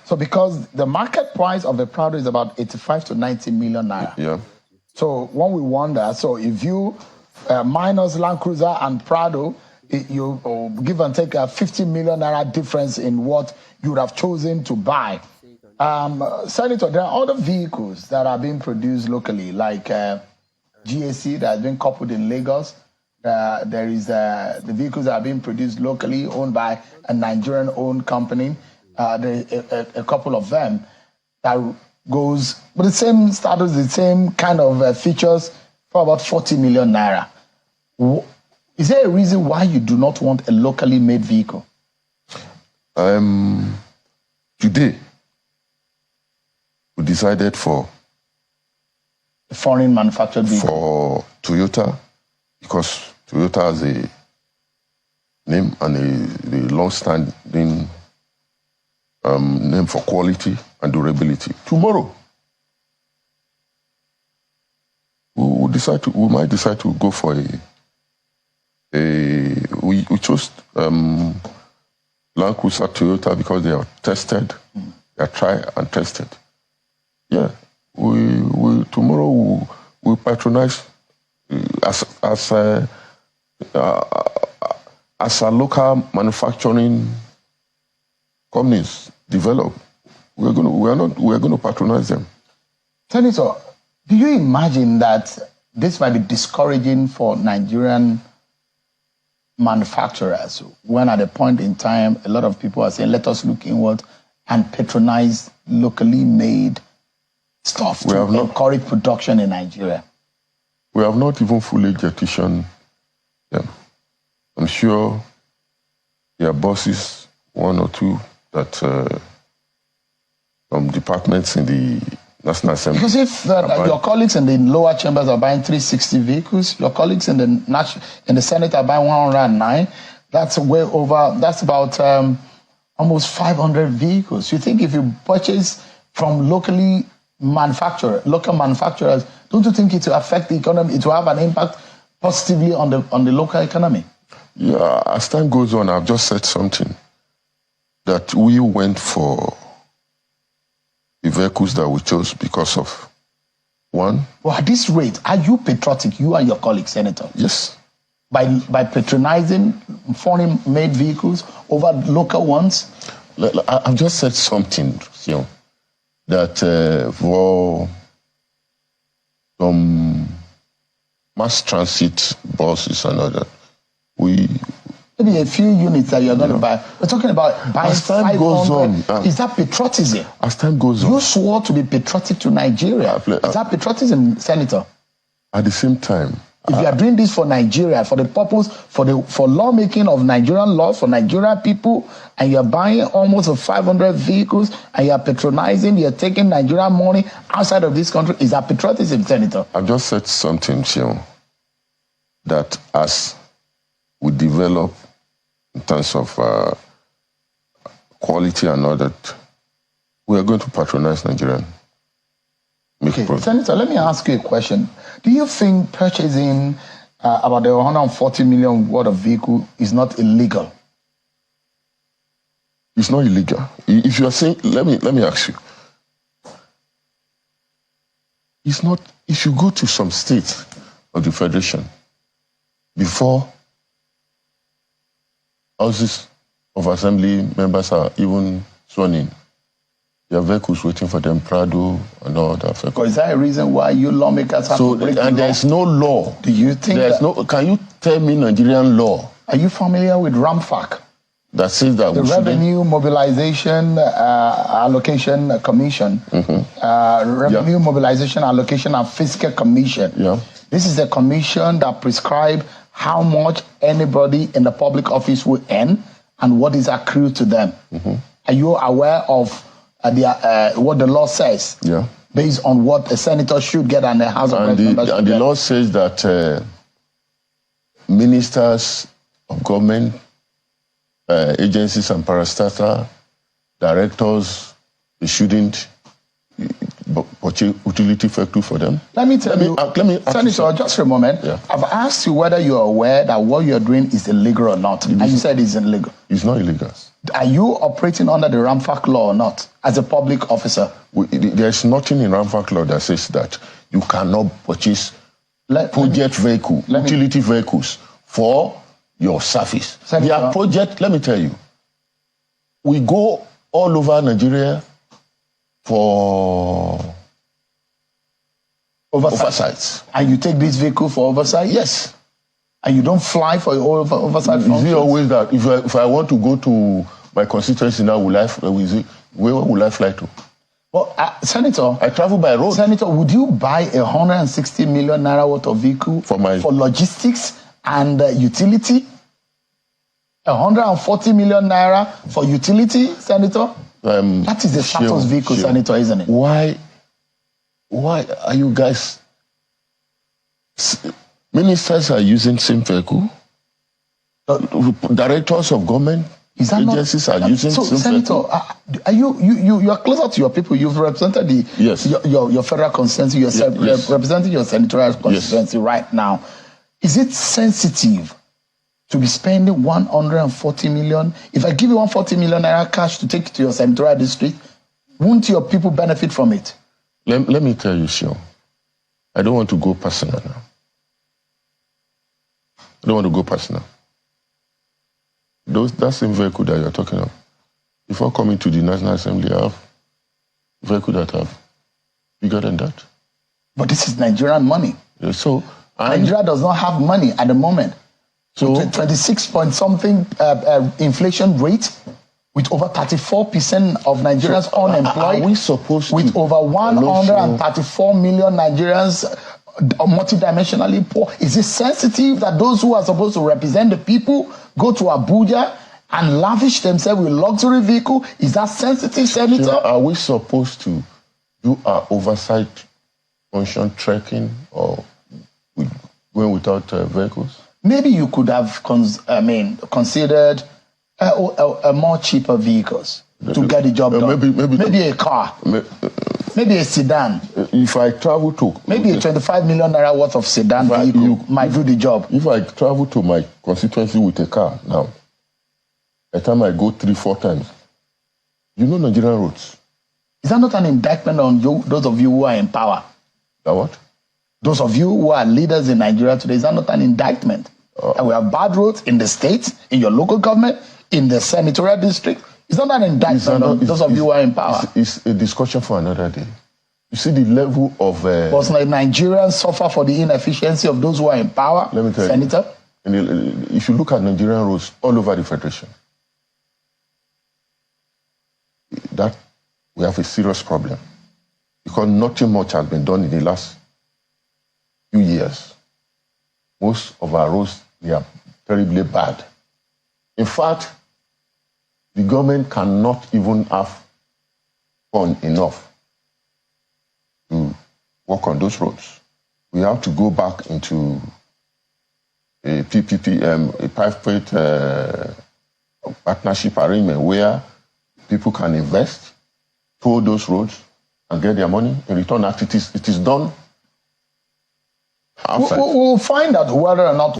So because the market price of the Prado is about 85 to 90 million naira. Yeah. So when we wonder, so if you minus Land Cruiser and Prado, you give and take a 50 million naira difference in what you would have chosen to buy. Senator, there are other vehicles that are being produced locally, like GAC that has been coupled in Lagos. There is the vehicles that are being produced locally, owned by a Nigerian-owned company. There are a couple of them that goes with the same status, the same kind of features for about 40 million naira. Is there a reason why you do not want a locally made vehicle? Today, we decided for a foreign manufactured vehicle. For Toyota, because Toyota has a name and a long-standing name for quality and durability. Tomorrow, we might decide to go for we chose Land Cruiser Toyota because they are tested, they are tried and tested. Yeah, tomorrow we'll patronize as a local manufacturing companies develop. We're going to patronize them. Senator, do you imagine that this might be discouraging for Nigerian manufacturers when at a point in time a lot of people are saying, let us look inward and patronize locally made stuff to encourage production in Nigeria? We have not even fully jettisoned them. I'm sure there are bosses, one or two, that from departments in the National Assembly. Because if your colleagues in the lower chambers are buying 360 vehicles, your colleagues in the Senate are buying 109, that's way over, that's about almost 500 vehicles. You think if you purchase from local manufacturers, don't you think it will affect the economy? It will have an impact positively on the local economy? Yeah, as time goes on, I've just said something, that we went for the vehicles that we chose because of one. Well, at this rate, are you patriotic, you and your colleagues, Senator? Yes. By patronizing foreign-made vehicles over local ones? I've just said something, that for some mass transit buses and all that, maybe a few units that you're going to buy. We're talking about buying 500. Goes on, is that patriotism? As time goes on. You swore to be patriotic to Nigeria. Is that patriotism, Senator? At the same time, if you are doing this for Nigeria, for the purpose, for lawmaking of Nigerian laws, for Nigerian people, and you're buying almost 500 vehicles, and you're patronizing, you're taking Nigerian money outside of this country, is that patriotism, Senator? I've just said something, that as we develop in terms of quality and all that, we are going to patronize Nigerian. Okay, Senator, let me ask you a question. Do you think purchasing about the 140 million worth of vehicle is not illegal? It's not illegal. If you are saying, let me ask you. It's not. If you go to some states of the Federation, before houses of assembly members are even sworn in, there are vehicles waiting for them, Prado and all that. Is that a reason why you lawmakers have to break the law? And there's no law. Do you think can you tell me Nigerian law? Are you familiar with RAMFAC? That says that the Revenue Mobilization Allocation Commission. Revenue Mobilization Allocation and Fiscal Commission. Yeah. This is the commission that prescribes how much anybody in the public office will earn and what is accrued to them. Are you aware of what the law says? Yeah. Based on what a senator should get and the House of Representatives. And the law says that ministers of government, agencies and parastatal directors, they shouldn't purchase utility vehicle for them. Let me tell you, let me Senator, just for a moment. Yeah. I've asked you whether you're aware that what you're doing is illegal or not. And you said it's illegal. It's not illegal. Are you operating under the Ramfac law or not as a public officer? There's nothing in Ramfac law that says that you cannot purchase utility vehicles for your service. Senator, Their project, let me tell you, we go all over Nigeria for oversights. And you take this vehicle for oversight? Yes. And you don't fly for your oversight functions? Is it always that if I want to go to my constituency now, where will I fly to? Well, Senator, I travel by road. Senator, would you buy 160 million naira worth of vehicle for logistics and utility? 140 million naira for utility, Senator? That is the status vehicle, Senator, isn't it? Why are you guys... Ministers are using same vehicle. Directors of government agencies are using same Senator, vehicle. You are closer to your people. You've represented your federal constituency. You're representing your senatorial constituency right now. Is it sensitive to be spending 140 million? If I give you 140 million naira cash to take to your senatorial district, won't your people benefit from it? Let me tell you, Sean. I don't want to go personal now. I don't want to go personal. That same vehicle that you're talking of, before coming to the National Assembly, I have a vehicle that I have bigger than that. But this is Nigerian money. Yeah, so Nigeria does not have money at the moment. So 26 point something inflation rate, with over 34% of Nigerians unemployed. Are we supposed with to, over 134 million Nigerians multidimensionally poor? Is it sensitive that those who are supposed to represent the people go to Abuja and lavish themselves with luxury vehicle? Is that sensitive, Senator? Are we supposed to do our oversight function trekking or going without vehicles? Maybe you could have considered a more cheaper vehicles to get the job done. Maybe a car. Maybe a sedan. If I travel to... Maybe a 25 million naira worth of sedan vehicle might do the job. If I travel to my constituency with a car now, by the time I go 3-4 times, you know Nigerian roads. Is that not an indictment on you, those of you who are in power? That what? Those of you who are leaders in Nigeria today, is that not an indictment? And we have bad roads in the state, in your local government, in the senatorial district. Is that an indictment on those of you who are in power? It's a discussion for another day. You see the level of... But Nigerians suffer for the inefficiency of those who are in power, let me tell Senator? You, if you look at Nigerian roads all over the Federation, that we have a serious problem. Because nothing much has been done in the last few years. Most of our roads, they are terribly bad. In fact, the government cannot even have fund enough to work on those roads. We have to go back into a PPP, a private partnership arrangement where people can invest, toll those roads, and get their money in return after it is done outside. We'll find out whether or not